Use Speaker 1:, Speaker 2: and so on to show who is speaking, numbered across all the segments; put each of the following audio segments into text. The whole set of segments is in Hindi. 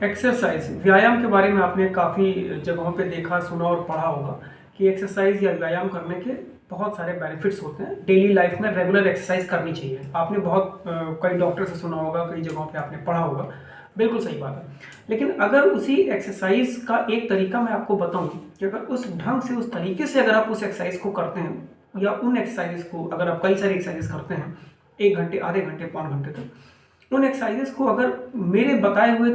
Speaker 1: एक्सरसाइज व्यायाम के बारे में आपने काफ़ी जगहों पे देखा, सुना और पढ़ा होगा कि एक्सरसाइज या व्यायाम करने के बहुत सारे बेनिफिट्स होते हैं। डेली लाइफ में रेगुलर एक्सरसाइज करनी चाहिए। आपने बहुत कई डॉक्टर से सुना होगा, कई जगहों पे आपने पढ़ा होगा, बिल्कुल सही बात है। लेकिन अगर उसी एक्सरसाइज का एक तरीका मैं आपको बताऊं कि अगर उस ढंग से, उस तरीके से अगर आप उस एक्सरसाइज को करते हैं या उन एक्सरसाइज को अगर आप कई सारी एक्सरसाइज करते हैं 1 घंटे, आधे घंटे, पौन घंटे तक, उन एक्सरसाइजेस को अगर मेरे बताए हुए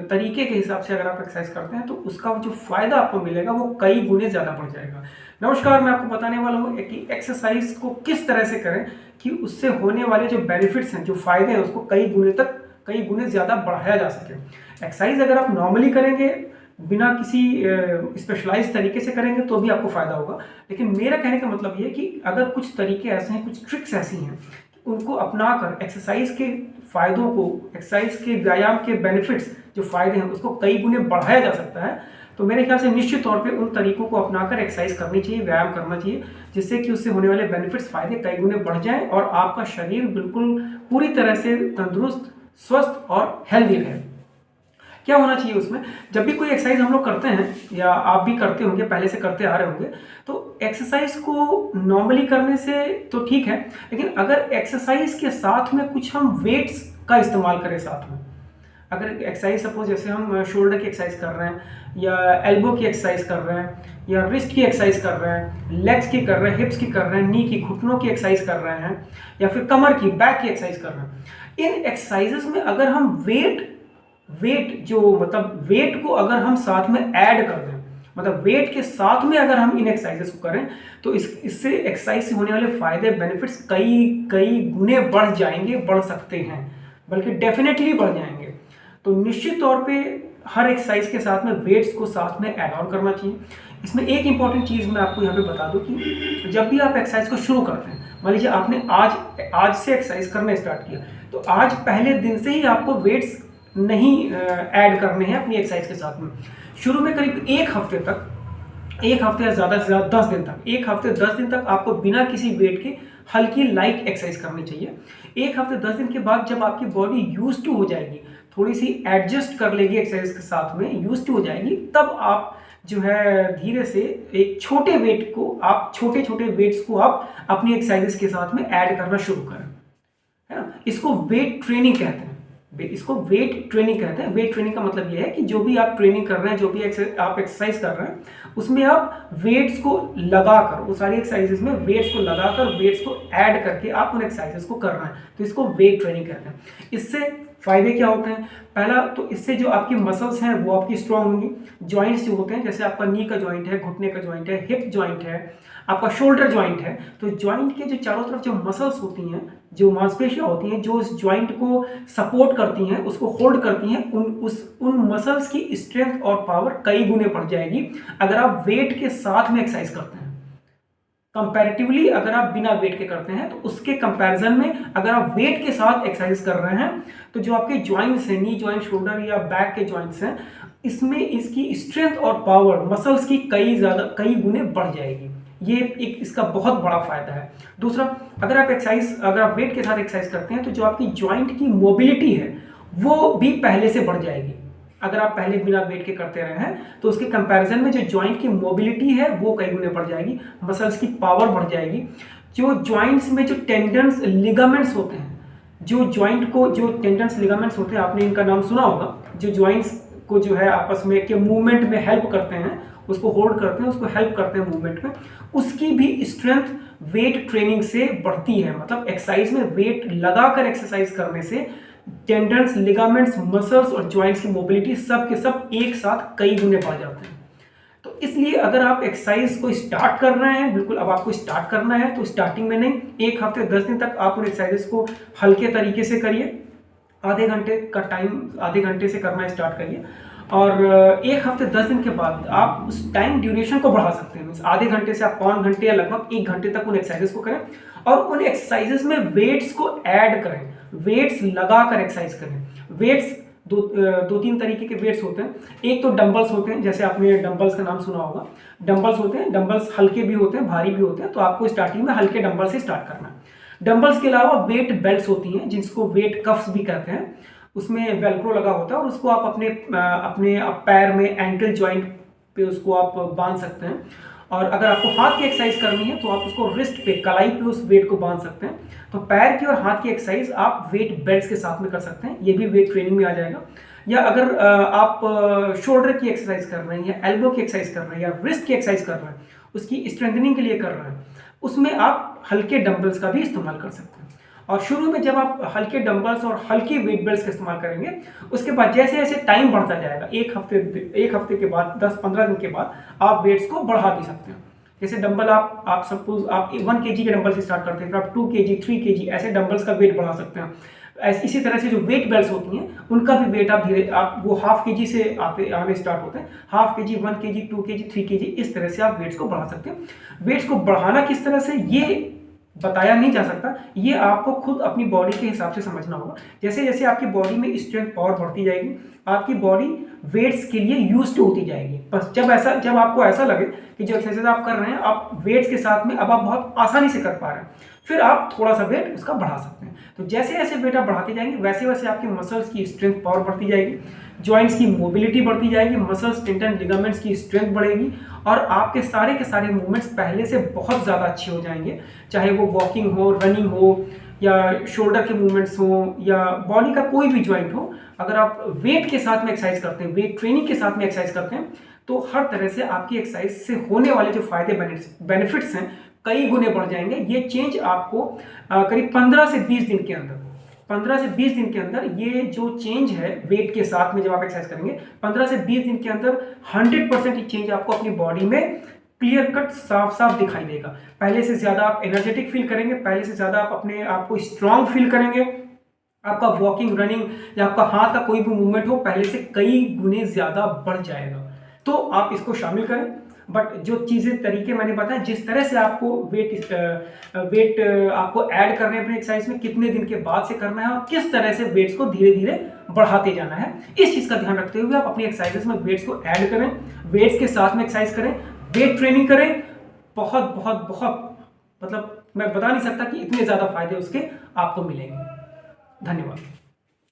Speaker 1: तरीके के हिसाब से अगर आप एक्सरसाइज करते हैं तो उसका जो फायदा आपको मिलेगा वो कई गुने ज़्यादा बढ़ जाएगा। नमस्कार, मैं आपको बताने वाला हूँ कि एक्सरसाइज को किस तरह से करें कि उससे होने वाले जो बेनिफिट्स हैं, जो फायदे हैं, उसको कई गुने ज़्यादा बढ़ाया जा सके। एक्सरसाइज अगर आप नॉर्मली करेंगे, बिना किसी स्पेशलाइज तरीके से करेंगे तो भी आपको फायदा होगा। लेकिन मेरा कहने का मतलब ये कि अगर कुछ तरीके ऐसे हैं, कुछ ट्रिक्स ऐसी हैं, उनको अपनाकर एक्सरसाइज के फायदों को, एक्सरसाइज के व्यायाम के बेनिफिट्स जो फायदे हैं उसको कई गुने बढ़ाया जा सकता है। तो मेरे ख्याल से निश्चित तौर पे उन तरीकों को अपनाकर एक्सरसाइज करनी चाहिए, व्यायाम करना चाहिए, जिससे कि उससे होने वाले बेनिफिट्स, फायदे कई गुने बढ़ जाएं और आपका शरीर बिल्कुल पूरी तरह से तंदुरुस्त, स्वस्थ और हेल्दी रहे। क्या होना चाहिए उसमें, जब भी कोई एक्सरसाइज हम लोग करते हैं या आप भी करते होंगे, पहले से करते आ रहे होंगे, तो एक्सरसाइज को नॉर्मली करने से तो ठीक है, लेकिन अगर एक्सरसाइज के साथ में कुछ हम वेट्स का इस्तेमाल करें साथ में, अगर एक्सरसाइज सपोज जैसे हम शोल्डर की एक्सरसाइज कर रहे हैं या एल्बो की एक्सरसाइज कर रहे हैं या रिस्ट की एक्सरसाइज कर रहे हैं, लेग्स की कर रहे हैं, हिप्स की कर रहे हैं, नी की, घुटनों की एक्सरसाइज कर रहे हैं या फिर कमर की, बैक की एक्सरसाइज कर रहे हैं, इन एक्सरसाइजेस में अगर हम वेट को अगर हम साथ में ऐड कर दें, मतलब वेट के साथ में अगर हम इन एक्सरसाइजेस को करें तो इससे एक्सरसाइज से होने वाले फायदे, बेनिफिट्स कई गुने बढ़ जाएंगे, बढ़ सकते हैं, बल्कि डेफिनेटली बढ़ जाएंगे। तो निश्चित तौर पे हर एक्सरसाइज के साथ में वेट्स को साथ में ऐड ऑन करना चाहिए। इसमें एक इंपॉर्टेंट चीज़ मैं आपको यहाँ पे बता दूं कि जब भी आप एक्सरसाइज को शुरू करते हैं, मान लीजिए आपने आज से एक्सरसाइज करना स्टार्ट किया, तो आज पहले दिन से ही आपको वेट्स नहीं ऐड करने हैं अपनी एक्सरसाइज के साथ में। शुरू में करीब एक हफ्ते या ज़्यादा से ज़्यादा 10 दिन तक, एक हफ्ते 10 दिन तक आपको बिना किसी वेट के हल्की लाइट एक्सरसाइज करनी चाहिए। एक हफ्ते 10 दिन के बाद जब आपकी बॉडी यूज टू हो जाएगी, थोड़ी सी एडजस्ट कर लेगी एक्सरसाइज के साथ में, यूज टू हो जाएगी, तब आप जो है धीरे से एक छोटे छोटे वेट्स को आप अपनी एक्सरसाइजेस के साथ में ऐड करना शुरू करें, है ना। इसको वेट ट्रेनिंग कहते हैं। वेट ट्रेनिंग का मतलब यह है कि जो भी आप ट्रेनिंग कर रहे हैं, जो भी आप एक्सरसाइज कर रहे हैं, उसमें आप वेट्स को लगाकर, वो सारी एक्सरसाइजेस में वेट्स को लगाकर, वेट्स को ऐड करके आप उन एक्सरसाइजेस को कर रहे हैं, तो इसको वेट ट्रेनिंग कहते हैं। इससे फायदे क्या होते हैं? पहला तो इससे जो आपकी मसल्स हैं वो आपकी स्ट्रांग होंगी। जॉइंट्स जो होते हैं, जैसे आपका नी का जॉइंट है, घुटने का जॉइंट है, हिप जॉइंट है, आपका शोल्डर जॉइंट है, तो जॉइंट के जो चारों तरफ जो मसल्स होती हैं, जो मांसपेशियां होती हैं, जो उस जॉइंट को सपोर्ट करती हैं, उसको होल्ड करती हैं, उन मसल्स की स्ट्रेंथ और पावर कई गुने बढ़ जाएगी अगर आप वेट के साथ में एक्सरसाइज करते हैं। कंपैरेटिवली अगर आप बिना वेट के करते हैं, तो उसके कंपैरिजन में अगर आप वेट के साथ एक्सरसाइज कर रहे हैं, तो जो आपके जॉइंट्स हैं, नी जॉइंट, शोल्डर या बैक के जॉइंट्स हैं, इसमें इसकी स्ट्रेंथ और पावर मसल्स की कई गुने बढ़ जाएगी। ये एक इसका बहुत बड़ा फायदा है। दूसरा, अगर आप वेट के साथ एक्सरसाइज करते हैं, तो जो आपकी जॉइंट की मोबिलिटी है वो भी पहले से बढ़ जाएगी। अगर आप पहले बिना वेट के करते रहे हैं, तो उसके कंपैरिजन में जो जॉइंट की मोबिलिटी है वो कई गुने बढ़ जाएगी, मसल्स की पावर बढ़ जाएगी। जो जॉइंट्स में जो टेंडन्स, लिगामेंट्स होते हैं, जो टेंडन्स, लिगामेंट्स होते हैं, आपने इनका नाम सुना होगा, जो जॉइंट्स को जो है आपस में के मूवमेंट में हेल्प करते हैं, उसको होल्ड करते हैं, उसको हेल्प करते हैं मूवमेंट में, उसकी भी स्ट्रेंथ वेट ट्रेनिंग से बढ़ती है। मतलब एक्सरसाइज में वेट लगाकर एक्सरसाइज करने से टेंडन्स, लिगामेंट्स, मसल्स और जॉइंट्स की मोबिलिटी सब के सब एक साथ कई गुने बढ़ जाते हैं। तो इसलिए अगर आप एक्सरसाइज को स्टार्ट कर रहे हैं, बिल्कुल अब आपको स्टार्ट करना है, तो स्टार्टिंग में नहीं, एक हफ्ते 10 दिन तक आप उन एक्सरसाइजेस को हल्के तरीके से करिए। आधे घंटे से करना स्टार्ट करिए, और एक हफ्ते 10 दिन के बाद आप उस टाइम ड्यूरेशन को बढ़ा सकते हैं। आधे घंटे से आप पौन घंटे या लगभग 1 घंटे तक उन एक्सरसाइजेस को करें, और उन एक्सरसाइजेस में वेट्स को ऐड करें, वेट्स लगाकर एक्सरसाइज करें। वेट्स दो तीन तरीके के वेट्स होते हैं। एक तो डंबल्स होते हैं, जैसे आपने डंबल्स का नाम सुना होगा। डंबल्स होते हैं, डंबल्स हल्के भी होते हैं, भारी भी होते हैं, तो आपको स्टार्टिंग में हल्के डंबल से स्टार्ट करना है। डंबल्स के अलावा वेट बेल्ट्स होती हैं, जिसको वेट कफ्स भी कहते हैं, उसमें वेलक्रो लगा होता है और उसको आप अपने पैर में एंकल जॉइंट पे उसको आप बांध सकते हैं। और अगर आपको हाथ की एक्सरसाइज करनी है तो आप उसको रिस्ट पे, कलाई पे उस वेट को बांध सकते हैं। तो पैर की और हाथ की एक्सरसाइज आप वेट बेल्ट्स के साथ में कर सकते हैं, ये भी वेट ट्रेनिंग में आ जाएगा। या अगर आप शोल्डर की एक्सरसाइज कर रहे हैं या एल्बो की एक्सरसाइज कर रहे हैं या रिस्ट की एक्सरसाइज कर रहे हैं, उसकी स्ट्रेंथनिंग के लिए कर रहे हैं, उसमें आप हल्के डंबल्स का भी इस्तेमाल कर सकते हैं। और शुरू में जब आप हल्के डंबल्स और हल्के वेट बेल्ट्स का इस्तेमाल करेंगे, उसके बाद जैसे जैसे टाइम बढ़ता जाएगा, एक हफ्ते के बाद, 10-15 दिन के बाद आप वेट्स को बढ़ा भी सकते हैं। जैसे डंबल आप सपोज आप 1 kg के डंबल से स्टार्ट करते हैं, फिर आप 2 kg 3 kg ऐसे डंबल्स का वेट बढ़ा सकते हैं। इसी तरह से जो वेट बेल्ट्स होती हैं उनका भी वेट आप वो ½ kg से आने स्टार्ट होते हैं, ½ kg 1 kg 2 kg 3 kg, इस तरह से आप वेट्स को बढ़ा सकते हैं। वेट्स को बढ़ाना किस तरह से ये बताया नहीं जा सकता, ये आपको खुद अपनी बॉडी के हिसाब से समझना होगा। जैसे जैसे आपकी बॉडी में स्ट्रेंथ पावर बढ़ती जाएगी, आपकी बॉडी वेट्स के लिए यूज्ड होती जाएगी। बस जब आपको ऐसा लगे कि जो एक्सरसाइज आप कर रहे हैं आप वेट्स के साथ में अब आप बहुत आसानी से कर पा रहे हैं, फिर आप थोड़ा सा वेट उसका बढ़ा सकते हैं। तो जैसे जैसे वेट आप बढ़ाते जाएंगे वैसे वैसे आपकी मसल्स की स्ट्रेंथ पावर बढ़ती जाएगी, जॉइंट्स की मोबिलिटी बढ़ती जाएगी, मसल्स टेंडन लिगामेंट्स की स्ट्रेंथ बढ़ेगी और आपके सारे के सारे मूवमेंट्स पहले से बहुत ज़्यादा अच्छे हो जाएंगे। चाहे वो वॉकिंग हो, रनिंग हो या शोल्डर के मूवमेंट्स हो या बॉडी का कोई भी जॉइंट हो, अगर आप वेट के साथ में एक्सरसाइज करते हैं, वेट ट्रेनिंग के साथ में एक्सरसाइज करते हैं, तो हर तरह से आपकी एक्सरसाइज से होने वाले जो फायदे बेनिफिट्स हैं कई गुने बढ़ जाएंगे। ये चेंज आपको करीब 15 से 20 दिन के अंदर ये जो चेंज है वेट के साथ में जब आप एक्सरसाइज करेंगे 15 से 20 दिन के अंदर 100% ये चेंज आपको अपनी बॉडी में क्लियर कट साफ दिखाई देगा। पहले से ज़्यादा आप एनर्जेटिक फील करेंगे, पहले से ज़्यादा आप अपने आप को स्ट्रांग फील करेंगे, आपका वॉकिंग, रनिंग या आपका हाथ का कोई भी मूवमेंट हो पहले से कई गुने ज़्यादा बढ़ जाएगा। तो आप इसको शामिल करें। बट जो चीज़ें तरीके मैंने बताया, जिस तरह से आपको वेट आपको ऐड करने अपने एक्सरसाइज में, कितने दिन के बाद से करना है और किस तरह से वेट्स को धीरे धीरे बढ़ाते जाना है, इस चीज़ का ध्यान रखते हुए आप अपनी एक्सरसाइजेस में वेट्स को ऐड करें, वेट्स के साथ में एक्सरसाइज करें, वेट ट्रेनिंग करें। बहुत बहुत बहुत मतलब मैं बता नहीं सकता कि इतने ज़्यादा फायदे उसके आपको मिलेंगे। धन्यवाद।